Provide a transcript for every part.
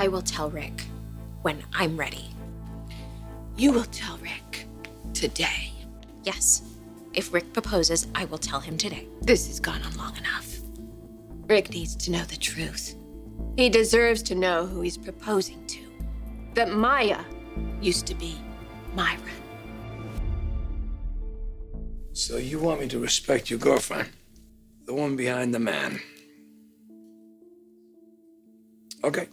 I will tell Rick when I'm ready. You will tell Rick today. Yes. If Rick proposes, I will tell him today. This has gone on long enough. Rick needs to know the truth. He deserves to know who he's proposing to. That Maya used to be Myra. So you want me to respect your girlfriend? The one behind the man. Okay.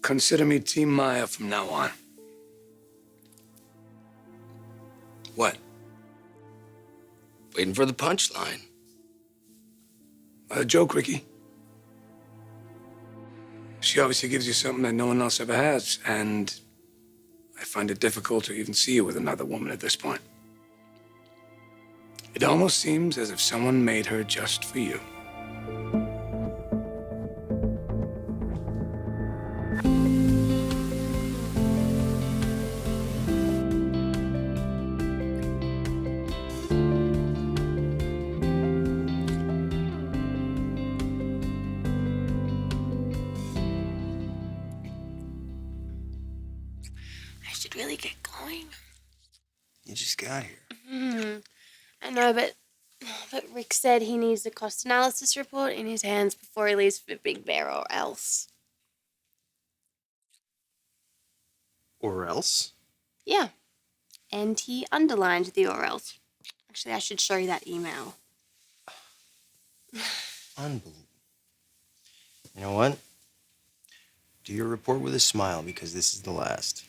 Consider me Team Maya from now on. What? Waiting for the punchline. A joke, Ricky. She obviously gives you something that no one else ever has, and I find it difficult to even see you with another woman at this point. It almost seems as if someone made her just for you. I should really get going. You just got here. I know, but Rick said he needs the cost analysis report in his hands before he leaves for Big Bear, or else. Or else? Yeah. And he underlined the or else. Actually, I should show you that email. Unbelievable. You know what? Do your report with a smile, because this is the last.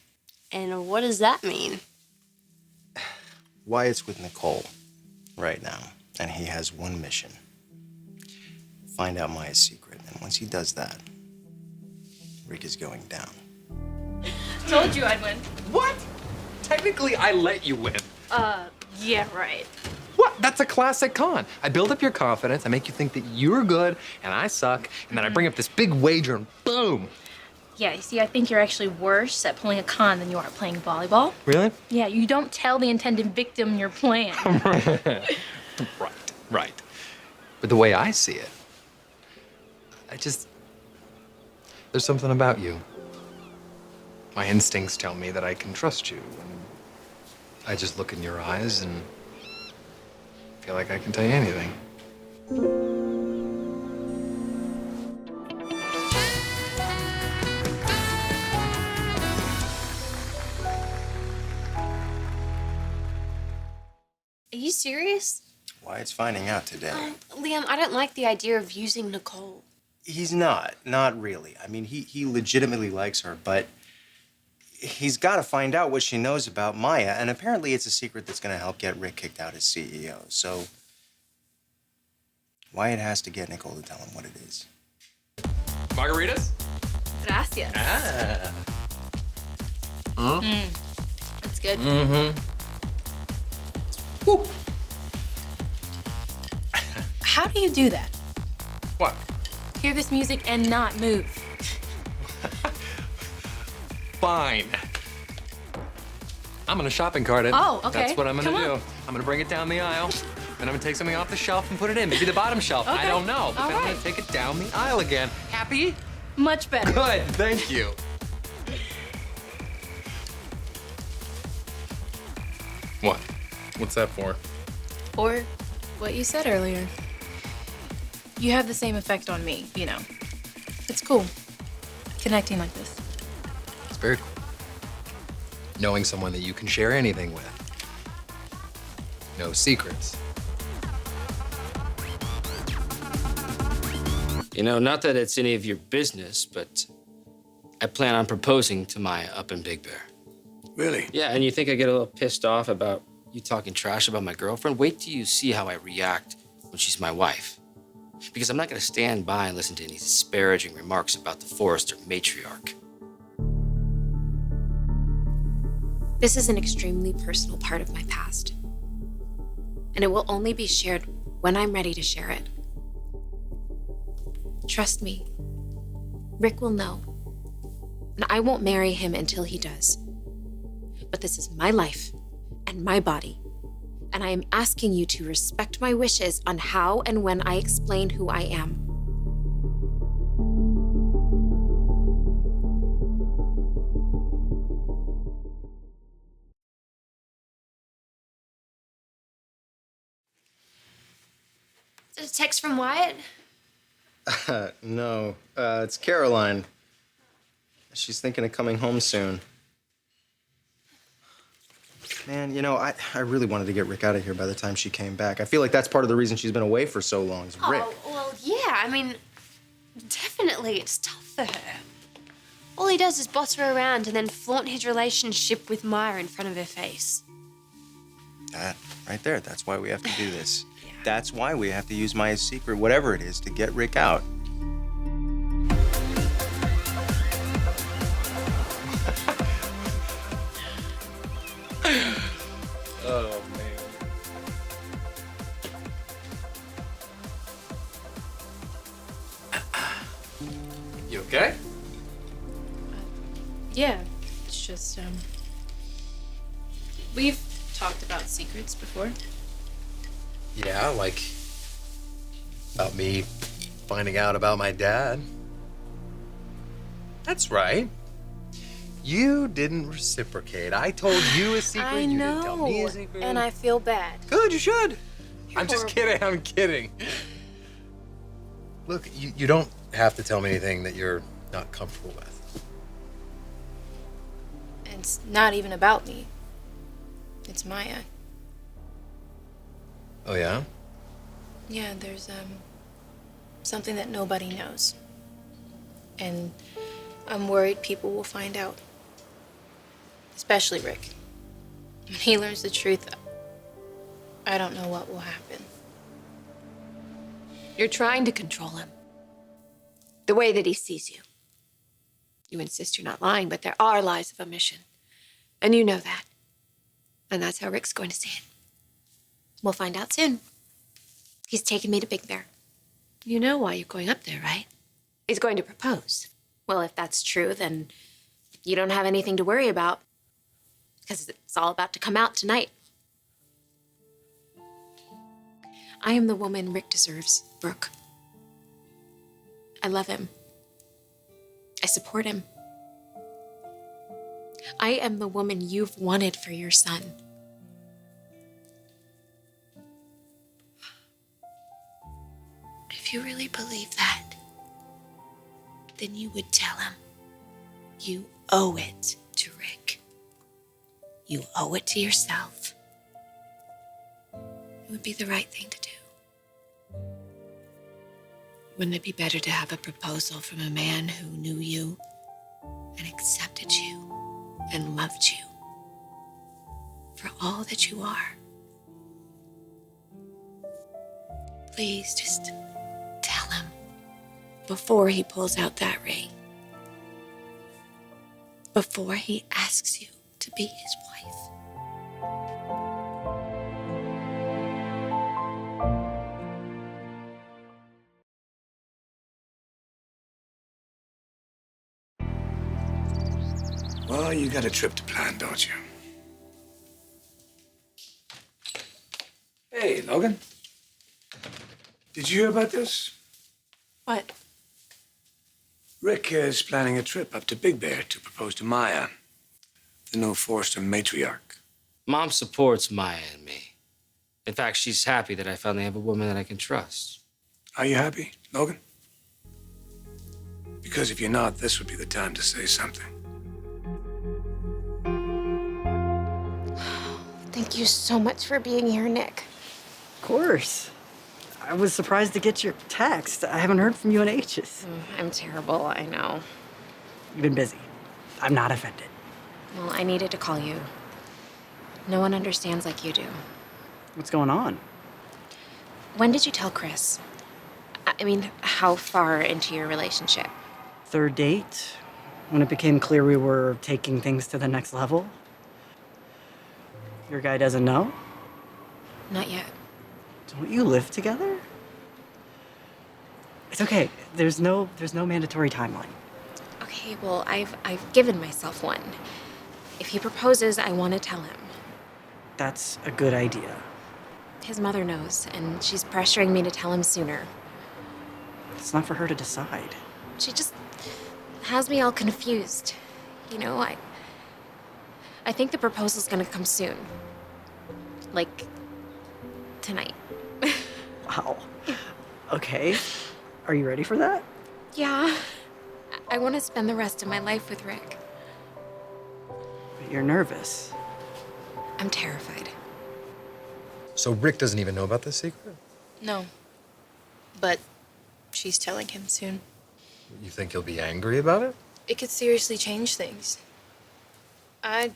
And what does that mean? Wyatt's with Nicole right now, and he has one mission. Find out Maya's secret, and once he does that, Rick is going down. Told you I'd win. What? Technically, I let you win. Yeah, right. What? That's a classic con. I build up your confidence, I make you think that you're good and I suck, and then I bring up this big wager and boom. Yeah, you see, I think you're actually worse at pulling a con than you are at playing volleyball. Really? Yeah, you don't tell the intended victim your plan. Right. But the way I see it, there's something about you. My instincts tell me that I can trust you. And I just look in your eyes and feel like I can tell you anything. Are you serious? Wyatt's finding out today. Liam, I don't like the idea of using Nicole. He's not really. I mean, he legitimately likes her, but he's got to find out what she knows about Maya, and apparently it's a secret that's going to help get Rick kicked out as CEO. So Wyatt has to get Nicole to tell him what it is. Margaritas? Gracias. Ah. That's good. Mm-hmm. Woo. How do you do that? What? Hear this music and not move. Fine. I'm gonna shopping cart it. Oh, okay. That's what I'm gonna Come do. on. I'm gonna bring it down the aisle, and I'm gonna take something off the shelf and put it in. Maybe the bottom shelf. Okay. I don't know. But All then I'm right. gonna take it down the aisle again. Happy? Much better. Good. Thank you. What? What's that for? Or what you said earlier. You have the same effect on me, you know. It's cool. Connecting like this. It's very cool. Knowing someone that you can share anything with. No secrets. You know, not that it's any of your business, but I plan on proposing to Maya up in Big Bear. Really? Yeah, and you think I get a little pissed off about you talking trash about my girlfriend? Wait till you see how I react when she's my wife. Because I'm not gonna stand by and listen to any disparaging remarks about the Forrester matriarch. This is an extremely personal part of my past. And it will only be shared when I'm ready to share it. Trust me, Rick will know. And I won't marry him until he does. But this is my life and my body. And I am asking you to respect my wishes on how and when I explain who I am. A text from Wyatt? No, it's Caroline. She's thinking of coming home soon. Man, you know, I really wanted to get Rick out of here by the time she came back. I feel like that's part of the reason she's been away for so long, is Rick. Oh, well, yeah, I mean, definitely it's tough for her. All he does is boss her around and then flaunt his relationship with Maya in front of her face. That, right there, that's why we have to do this. That's why we have to use Maya's secret, whatever it is, to get Rick out. Oh, man. You okay? Yeah, it's just, we've talked about secrets before. Yeah, like about me finding out about my dad. That's right. You didn't reciprocate. I told you a secret. I You know, didn't tell me a secret. and I feel bad. Good, you should. I'm just horrible. kidding. I'm kidding. Look, you don't have to tell me anything that you're not comfortable with. And it's not even about me. It's Maya. Oh, yeah? Yeah, there's, something that nobody knows. And I'm worried people will find out. Especially Rick. When he learns the truth, I don't know what will happen. You're trying to control him. The way that he sees you. You insist you're not lying, but there are lies of omission. And you know that. And that's how Rick's going to see it. We'll find out soon. He's taking me to Big Bear. You know why you're going up there, right? He's going to propose. Well, if that's true, then you don't have anything to worry about. Because it's all about to come out tonight. I am the woman Rick deserves, Brooke. I love him. I support him. I am the woman you've wanted for your son. If you really believe that, then you would tell him you owe it to Rick. You owe it to yourself. It would be the right thing to do. Wouldn't it be better to have a proposal from a man who knew you and accepted you and loved you for all that you are? Please just tell him before he pulls out that ring, before he asks you to be his wife. Well, you got a trip to plan, don't you? Hey, Logan. Did you hear about this? What? Rick is planning a trip up to Big Bear to propose to Maya, the new Forrester matriarch. Mom supports Maya and me. In fact, she's happy that I finally have a woman that I can trust. Are you happy, Logan? Because if you're not, this would be the time to say something. Thank you so much for being here, Nick. Of course. I was surprised to get your text. I haven't heard from you in ages. I'm terrible, I know. You've been busy. I'm not offended. Well, I needed to call you. No one understands like you do. What's going on? When did you tell Chris? I mean, how far into your relationship? Third date? When it became clear we were taking things to the next level? Your guy doesn't know? Not yet. Don't you live together? It's okay. There's no mandatory timeline. Okay, well, I've given myself one. If he proposes, I want to tell him. That's a good idea. His mother knows, and she's pressuring me to tell him sooner. It's not for her to decide. She just has me all confused. You know, I think the proposal's gonna come soon. Like, tonight. Wow. Okay. Are you ready for that? Yeah. I want to spend the rest of my life with Rick. But you're nervous. I'm terrified. So Rick doesn't even know about this secret? No. But she's telling him soon. You think he'll be angry about it? It could seriously change things. I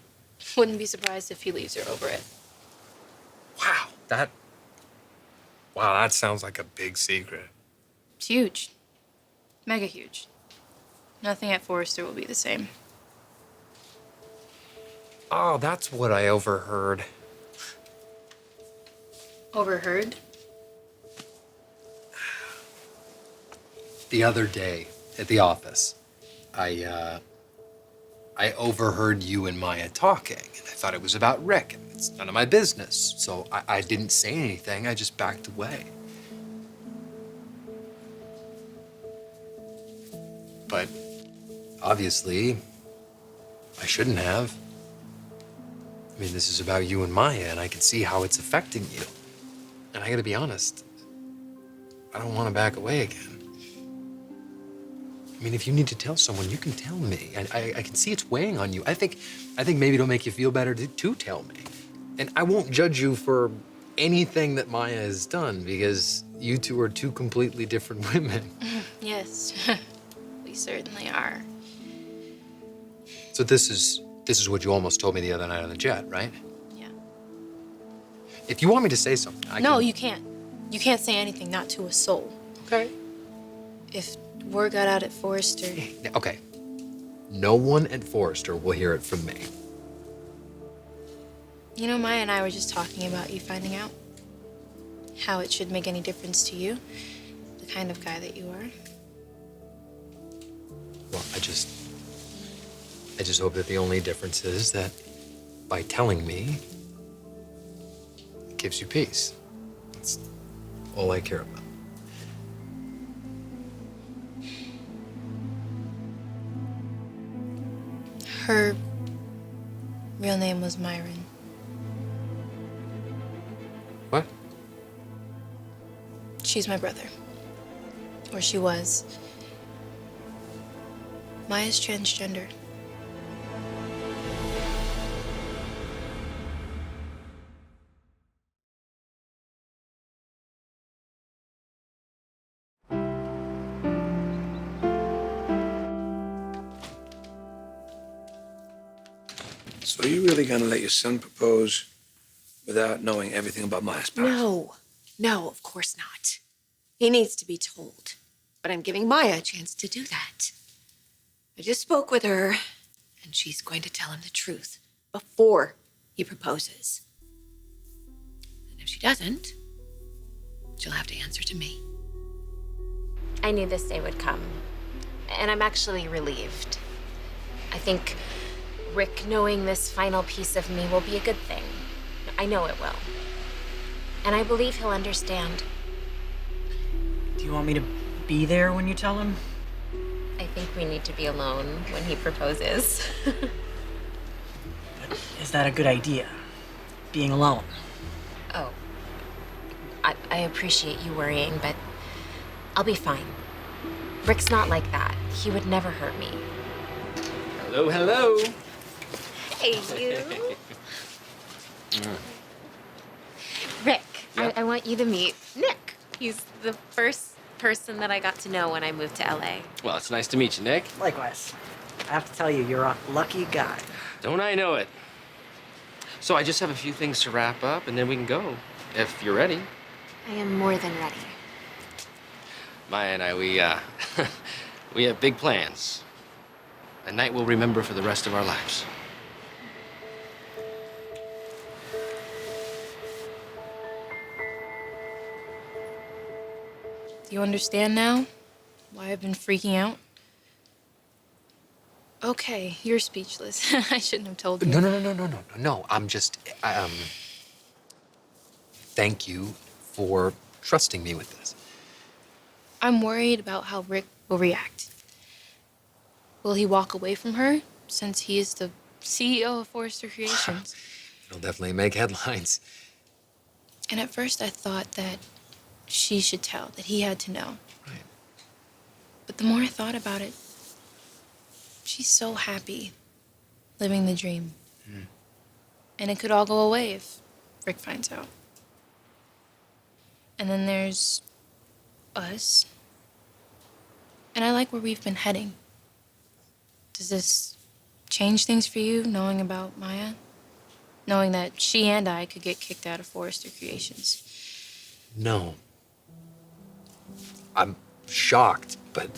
wouldn't be surprised if he leaves her over it. Wow, that sounds like a big secret. It's huge. Mega huge. Nothing at Forrester will be the same. Oh, that's what I overheard. Overheard? The other day at the office, I overheard you and Maya talking, and I thought it was about Rick, and it's none of my business. So I didn't say anything, I just backed away. But obviously, I shouldn't have. I mean, this is about you and Maya, and I can see how it's affecting you. And I gotta be honest, I don't want to back away again. I mean, if you need to tell someone, you can tell me. I can see it's weighing on you. I think maybe it'll make you feel better to tell me. And I won't judge you for anything that Maya has done, because you two are two completely different women. Yes, we certainly are. So this is what you almost told me the other night on the jet, right? Yeah. If you want me to say something, I No, can... you can't. You can't say anything, not to a soul. Okay. If word got out at Forrester, Okay. No one at Forrester will hear it from me. you know, Maya and I were just talking about you finding out how it should make any difference to you, the kind of guy that you are. Well, I just hope that the only difference is that by telling me, it gives you peace. That's all I care about. Her real name was Myron. What? She's my brother. Or she was. Maya's transgender. So are you really gonna let your son propose without knowing everything about Maya's past? No, of course not. He needs to be told. But I'm giving Maya a chance to do that. I just spoke with her, and she's going to tell him the truth before he proposes. And if she doesn't, she'll have to answer to me. I knew this day would come, and I'm actually relieved. I think Rick knowing this final piece of me will be a good thing. I know it will. And I believe he'll understand. Do you want me to be there when you tell him? I think we need to be alone when he proposes. Is that a good idea? Being alone? Oh. I appreciate you worrying, but I'll be fine. Rick's not like that. He would never hurt me. Hello, hello. Hey, you. Rick, Yeah? I want you to meet Nick. He's the first person that I got to know when I moved to LA. Well, it's nice to meet you, Nick. Likewise. I have to tell you, you're a lucky guy. Don't I know it? So I just have a few things to wrap up, and then we can go, if you're ready. I am more than ready. Maya and I, we have big plans. A night we'll remember for the rest of our lives. Do you understand now why I've been freaking out? Okay, you're speechless. I shouldn't have told you. No. I'm just, thank you for trusting me with this. I'm worried about how Rick will react. Will he walk away from her since he is the CEO of Forrester Creations? It'll definitely make headlines. And at first I thought that she should tell, that he had to know. Right. But the more I thought about it, she's so happy living the dream. And it could all go away if Rick finds out. And then there's us. And I like where we've been heading. Does this change things for you, knowing about Maya? Knowing that she and I could get kicked out of Forrester Creations? No. I'm shocked, but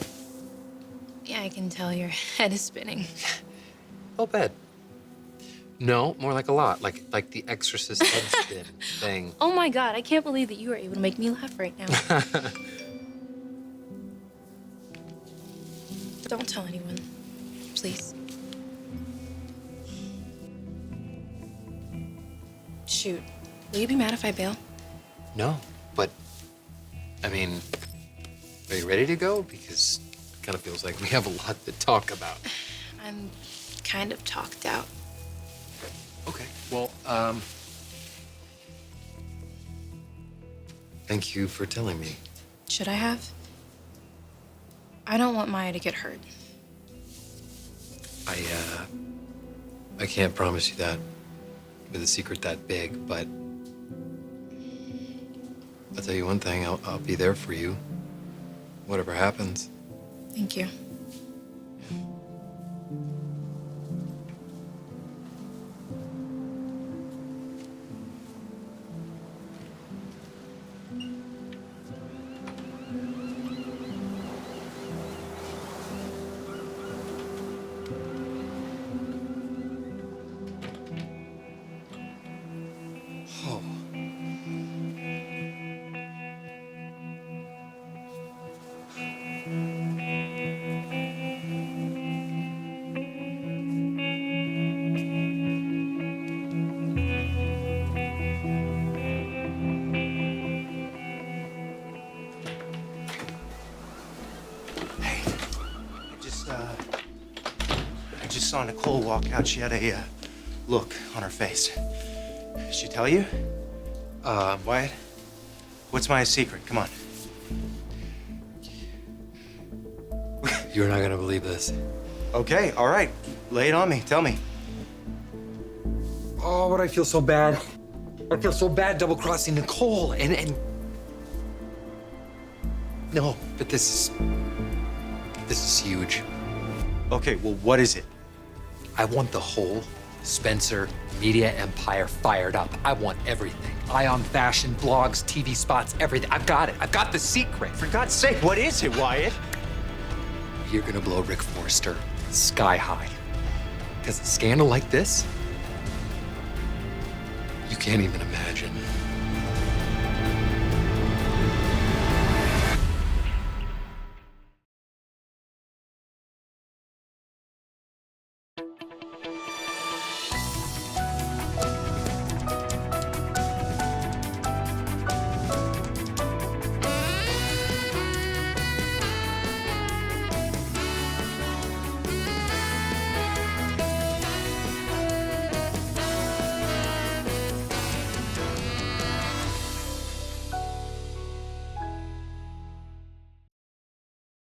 Yeah, I can tell your head is spinning. I'll bet. No, more like a lot, like the Exorcist head spin thing. Oh my God, I can't believe that you were able to make me laugh right now. Don't tell anyone, please. Shoot, will you be mad if I bail? No, but I mean, are you ready to go? Because it kind of feels like we have a lot to talk about. I'm kind of talked out. Okay, well, thank you for telling me. Should I have? I don't want Maya to get hurt. I can't promise you that with a secret that big, but I'll tell you one thing, I'll be there for you, whatever happens. Thank you. Oh. I just saw Nicole walk out. She had a look on her face. Did she tell you? Wyatt? What's my secret? Come on. You're not gonna believe this. Okay, all right. Lay it on me. Tell me. Oh, but I feel so bad. I feel so bad double-crossing Nicole and... No, but this is huge. Okay, well, what is it? I want the whole Spencer media empire fired up. I want everything. Ion fashion, blogs, TV spots, everything. I've got it. I've got the secret. For God's sake, what is it, Wyatt? You're gonna blow Rick Forrester sky high. Because a scandal like this, you can't even imagine.